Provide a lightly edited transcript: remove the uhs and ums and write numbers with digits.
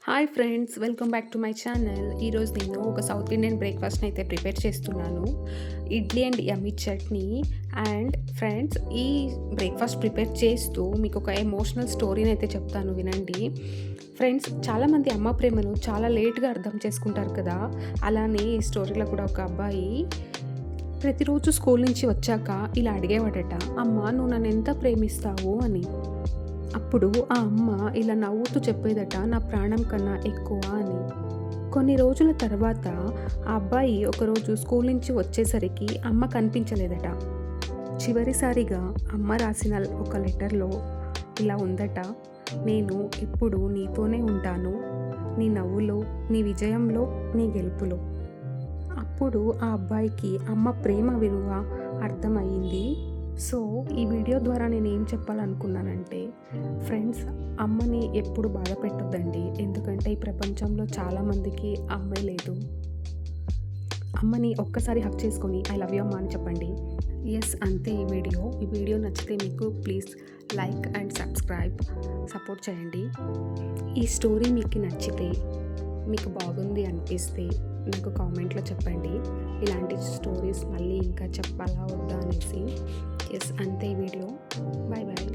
Hi friends, welcome back to my channel. ఈరోజు నేను ఒక సౌత్ ఇండియన్ బ్రేక్ఫాస్ట్ని అయితే ప్రిపేర్ చేస్తున్నాను. Idli and yummy chutney. And friends, ఈ బ్రేక్ఫాస్ట్ ప్రిపేర్ చేస్తూ మీకు ఒక ఎమోషనల్ స్టోరీని అయితే చెప్తాను, వినండి. ఫ్రెండ్స్, చాలామంది అమ్మ ప్రేమను చాలా లేట్గా అర్థం చేసుకుంటారు కదా. అలానే ఈ స్టోరీలో కూడా ఒక అబ్బాయి ప్రతిరోజు స్కూల్ నుంచి వచ్చాక ఇలా అడిగేవాడట, అమ్మ నువ్వు నన్ను ఎంత ప్రేమిస్తావు అని. అప్పుడు ఆ అమ్మ ఇలా నవ్వుతూ చెప్పేదట, నా ప్రాణం కన్నా ఎక్కువ అని. కొన్ని రోజుల తర్వాత ఆ అబ్బాయి ఒకరోజు స్కూల్ నుంచి వచ్చేసరికి అమ్మ కనిపించలేదట. చివరిసారిగా అమ్మ రాసిన ఒక లెటర్లో ఇలా ఉందట, నేను ఇప్పుడు నీతోనే ఉంటాను, నీ నవ్వులో, నీ విజయంలో, నీ గెలుపులో. అప్పుడు ఆ అబ్బాయికి అమ్మ ప్రేమ విలువ అర్థమయ్యింది. సో ఈ వీడియో ద్వారా నేను ఏం చెప్పాలనుకున్నానంటే, ఫ్రెండ్స్, అమ్మని ఎప్పుడు బాధ పెట్టొద్దండి. ఎందుకంటే ఈ ప్రపంచంలో చాలామందికి అమ్మే లేదు. అమ్మని ఒక్కసారి హక్ చేసుకొని ఐ లవ్ యూ అమ్మ అని చెప్పండి. ఎస్, అంతే ఈ వీడియో నచ్చితే మీకు ప్లీజ్ లైక్ అండ్ సపోర్ట్ చేయండి. ఈ స్టోరీ మీకు నచ్చితే, మీకు బాగుంది అనిపిస్తే నాకు కామెంట్లో చెప్పండి. ఇలాంటి స్టోరీస్ మళ్ళీ ఇంకా చెప్పాలా వద్దా అనేసి. ఎస్, అంతే వీడియో. Bye bye.